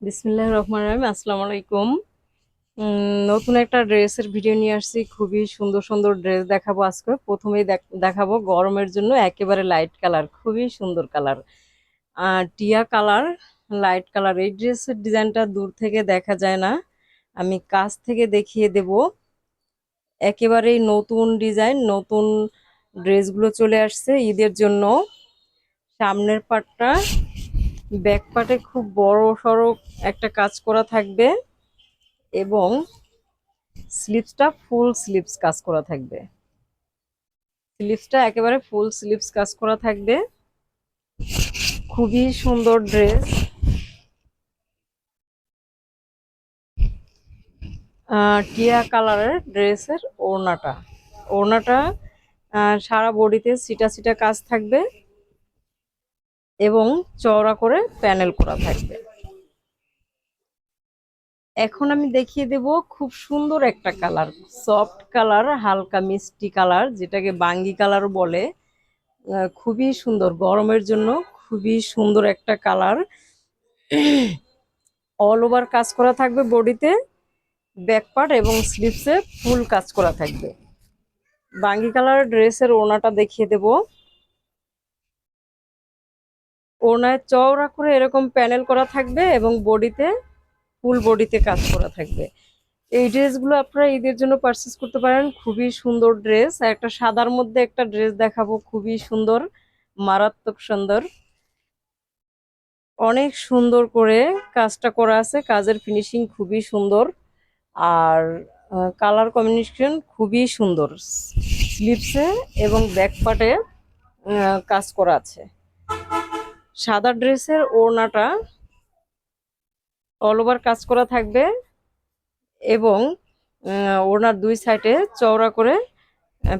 বিসমিল্লাহির রহমানির রহিম। আসসালামু আলাইকুম। নতুন একটা ড্রেসের ভিডিও নিয়ে আসছি। খুবই সুন্দর সুন্দর ড্রেস দেখাবো আজকে। প্রথমেই দেখাবো গরমের জন্য একেবারে লাইট কালার, খুবই সুন্দর কালার, টিয়া কালার, লাইট কালার। এই ড্রেসের ডিজাইনটা দূর থেকে দেখা যায় না, আমি কাছ থেকে দেখিয়ে দেব। একেবারেই নতুন ডিজাইন, নতুন ড্রেসগুলো চলে আসছে ঈদের জন্য। সামনের পাটটা, ব্যাক পার্টে খুব বড় সড়ো একটা কাজ করা থাকবে এবং স্লিভসটা ফুল স্লিভস কাজ করা থাকবে। স্লিভসটা একেবারে ফুল স্লিভস কাজ করা থাকবে। খুবই সুন্দর ড্রেস। টিয়া কালারের ড্রেসের ওড়নাটা সারা বডিতে সিটা সিটা কাজ থাকবে এবং চওড়া করে প্যানেল করা থাকবে। এখন আমি দেখিয়ে দেব খুব সুন্দর একটা কালার, সফট কালার, হালকা মিষ্টি কালার, যেটাকে বাঙ্গি কালার বলে। খুবই সুন্দর, গরমের জন্য খুবই সুন্দর একটা কালার। অল ওভার কাজ করা থাকবে বডিতে, ব্যাক পার্ট এবং স্লিভসে ফুল কাজ করা থাকবে। বাঙ্গি কালার ড্রেসের ওড়নাটা দেখিয়ে দেব। ওড়নায় চওড়া করে এরকম প্যানেল করা থাকবে এবং বডিতে, ফুল বডিতে কাজ করা থাকবে। এই ড্রেসগুলো আপনারা ঈদের জন্য পারচেস করতে পারেন। খুবই সুন্দর ড্রেস। আর একটা সাদার মধ্যে একটা ড্রেস দেখাবো, খুবই সুন্দর, মারাত্মক সুন্দর। অনেক সুন্দর করে কাজটা করা আছে, কাজের ফিনিশিং খুবই সুন্দর। আর কালার কম্বিনেশন খুবই সুন্দর। স্লিভসে এবং ব্যাক পার্টে কাজ করা আছে। সাদা ড্রেসের ওড়নাটা অল ওভার কাজ করা থাকবে এবং ওড়নার দুই সাইডে চওড়া করে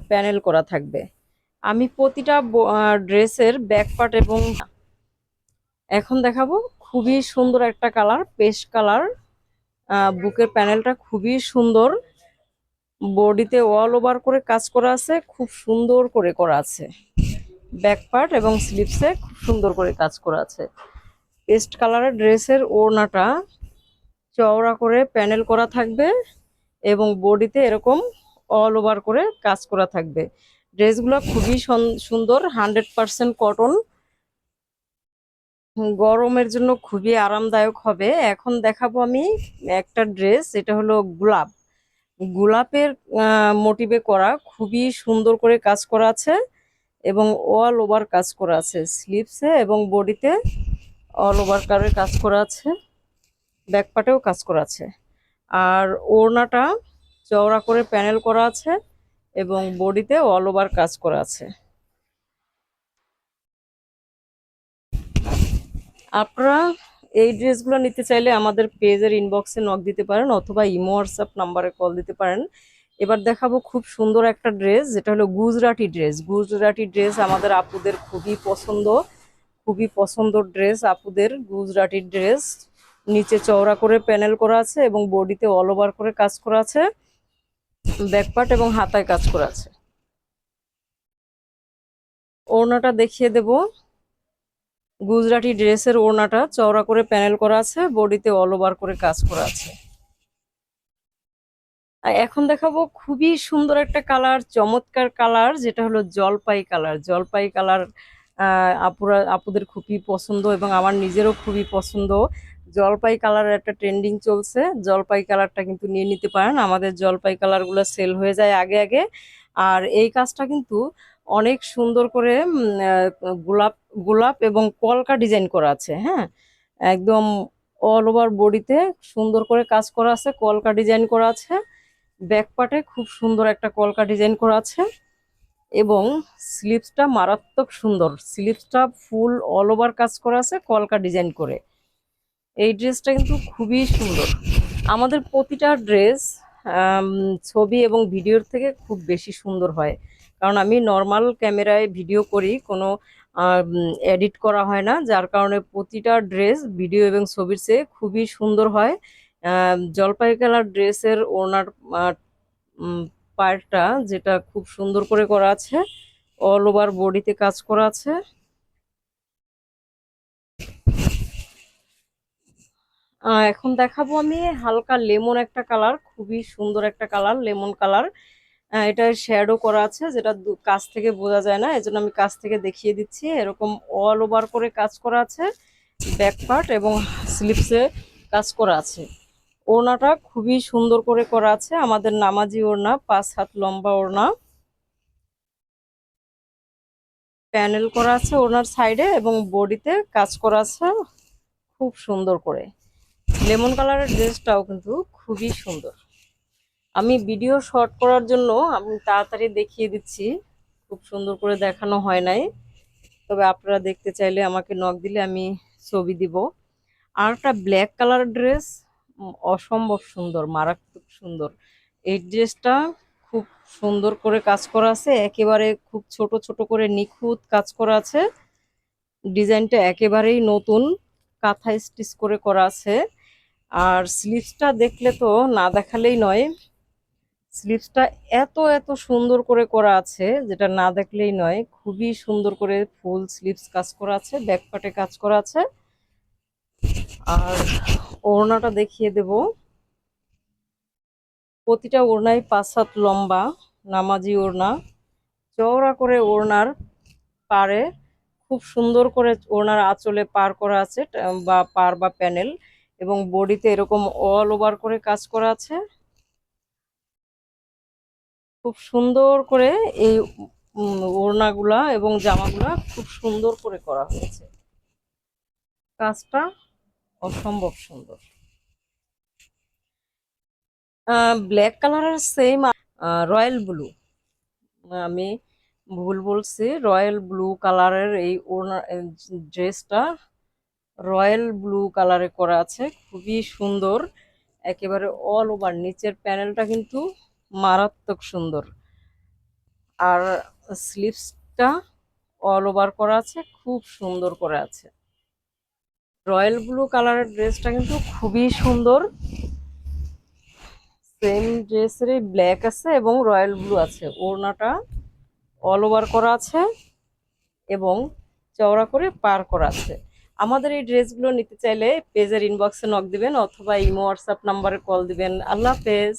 প্যানেল করা থাকবে। আমি প্রতিটা ড্রেসের ব্যাক পার্ট এবং এখন দেখাবো খুবই সুন্দর একটা কালার, পেস্ট কালার। বুকের প্যানেলটা খুবই সুন্দর, বডিতে অল ওভার করে কাজ করা আছে, খুব সুন্দর করে করা আছে। ব্যাক পার্ট এবং স্লিভসে খুব সুন্দর করে কাজ করা আছে। পেস্ট কালারের ড্রেসের ওড়নাটা চওড়া করে প্যানেল করা থাকবে এবং বডিতে এরকম অল ওভার করে কাজ করা থাকবে। ড্রেসগুলো খুবই সুন্দর, 100% কটন, গরমের জন্য খুবই আরামদায়ক হবে। এখন দেখাবো আমি একটা ড্রেস, এটা হলো গোলাপ। গোলাপের মোটিভে করা, খুবই সুন্দর করে কাজ করা আছে এবং অল ওভার কাজ করা আছে। স্লিভসে এবং বডিতে অল ওভার করে কাজ করা আছে, ব্যাক পার্টেও কাজ করা আছে। আর ওড়নাটা চওড়া করে প্যানেল করা আছে এবং বডিতে অল ওভার কাজ করা আছে। আপনারা এই ড্রেসগুলো নিতে চাইলে আমাদের পেজের ইনবক্সে নক দিতে পারেন অথবা ইমো হোয়াটসঅ্যাপ নাম্বারে কল দিতে পারেন। এবার দেখাবো খুব সুন্দর একটা ড্রেস, যেটা হলো গুজরাটি ড্রেস। গুজরাটি ড্রেস আমাদের আপুদের খুবই পছন্দ, খুবই পছন্দের ড্রেস আপুদের। গুজরাটি ড্রেস, নিচে চওড়া করে প্যানেল করা আছে এবং বডিতে অল ওভার করে কাজ করা আছে, ব্যাক পার্ট এবং হাতায় কাজ করা আছে। ওড়নাটা দেখিয়ে দেব। গুজরাটি ড্রেসের ওড়নাটা চওড়া করে প্যানেল করা আছে, বডিতে অল ওভার করে কাজ করা আছে। আর এখন দেখাবো খুবই সুন্দর একটা কালার, চমৎকার কালার, যেটা হলো জলপাই কালার। জলপাই কালার আপুদের খুবই পছন্দ এবং আমার নিজেরও খুবই পছন্দ। জলপাই কালার একটা ট্রেন্ডিং চলছে, জলপাই কালারটা কিন্তু নিয়ে নিতে পারেন। আমাদের জলপাই কালারগুলো সেল হয়ে যায় আগে আগে। আর এই কাজটা কিন্তু অনেক সুন্দর করে গোলাপ গোলাপ এবং কলকা ডিজাইন করা আছে। হ্যাঁ, একদম অল ওভার বডিতে সুন্দর করে কাজ করা আছে, কলকা ডিজাইন করা আছে। ব্যাক পার্টে খুব সুন্দর একটা কলকা ডিজাইন করা আছে এবং স্লিভসটা মারাত্মক সুন্দর। স্লিভসটা ফুল অল ওভার কাজ করা আছে কলকা ডিজাইন করে। এই ড্রেসটা কিন্তু খুবই সুন্দর। আমাদের প্রতিটা ড্রেস ছবি এবং ভিডিওর থেকে খুব বেশি সুন্দর হয়, কারণ আমি নর্মাল ক্যামেরায় ভিডিও করি, কোনো এডিট করা হয় না, যার কারণে প্রতিটা ড্রেস ভিডিও এবং ছবির চেয়ে খুবই সুন্দর হয়। জলপাই কালার ড্রেসের ওনার পার্টটা, যেটা খুব সুন্দর করে করা আছে, অল ওভার বডিতে কাজ করা আছে। এখন দেখাবো আমি হালকা লেমন একটা কালার, খুবই সুন্দর একটা কালার, লেমন কালার। এটা শ্যাডো করা আছে, যেটা কাছ থেকে বোঝা যায় না, এজন্য আমি কাছ থেকে দেখিয়ে দিচ্ছি। এরকম অল ওভার করে কাজ করা আছে, ব্যাক পার্ট এবং স্লিপসে কাজ করা আছে। ওড়নাটা খুবই সুন্দর করে করা আছে, আমাদের নামাজি ওড়না, 5 হাত লম্বা ওড়না। প্যানেল করা আছে ওড়নার সাইডে এবং বডিতে কাজ করা আছে খুব সুন্দর করে। লেমন কালারের ড্রেসটাও কিন্তু খুবই সুন্দর। আমি ভিডিও শর্ট করার জন্য আমি তাড়াতাড়ি দেখিয়ে দিচ্ছি, খুব সুন্দর করে দেখানো হয় নাই। তবে আপনারা দেখতে চাইলে আমাকে নক দিলে আমি ছবি দিব। আর একটা ব্ল্যাক কালার ড্রেস, অসম্ভব সুন্দর, মারাত্মক সুন্দর। এই ড্রেসটা খুব সুন্দর করে কাজ করা আছে, একেবারে খুব ছোট ছোট করে নিখুঁত কাজ করা আছে। ডিজাইনটা একেবারেই নতুন, কাঁথা স্টিচ করে করা আছে। আর স্লিভসটা দেখলে তো না দেখালেই নয়, স্লিভসটা এত এত সুন্দর করে করা আছে যেটা না দেখলেই নয়। খুবই সুন্দর করে ফুল স্লিভস কাজ করা আছে, ব্যাক পার্টে কাজ করা আছে। আর ওড়নাটা দেখিয়ে দেব, প্রতিটা ওড়নায় 5 হাত লম্বা নামাজি ওড়না, চওড়া করে ওড়নার পারে খুব সুন্দর করে ওড়নার আঁচলে পার করা আছে, বা পার বা প্যানেল, এবং বডিতে এরকম অল ওভার করে কাজ করা আছে। খুব সুন্দর করে এই ওড়নাগুলা এবং জামাগুলা খুব সুন্দর করে করা হয়েছে, কাজটা অসম্ভব সুন্দর। ব্ল্যাক কালারের সেম রয়্যাল ব্লু, আমি ভুল বলছি, রয়্যাল ব্লু কালারের এই ওড়না ড্রেসটা রয়্যাল ব্লু কালারে করা আছে, খুবই সুন্দর। একেবারে অল ওভার নিচের প্যানেলটা কিন্তু মারাত্মক সুন্দর। আর স্লিভসটা অল ওভার করা আছে, খুব সুন্দর করে আছে। রয়্যাল ব্লু কালারের ড্রেসটা কিন্তু খুবই সুন্দর। সেম ড্রেসেরই ব্ল্যাক আছে এবং রয়্যাল ব্লু আছে, ওড়নাটা অল ওভার করা আছে এবং চওড়া করে পার করা আছে। আমাদের এই ড্রেসগুলো নিতে চাইলে পেজের ইনবক্সে নক দিবেন অথবা ইমো হোয়াটসঅ্যাপ নাম্বারে কল দিবেন। আল্লাহ হাফেজ।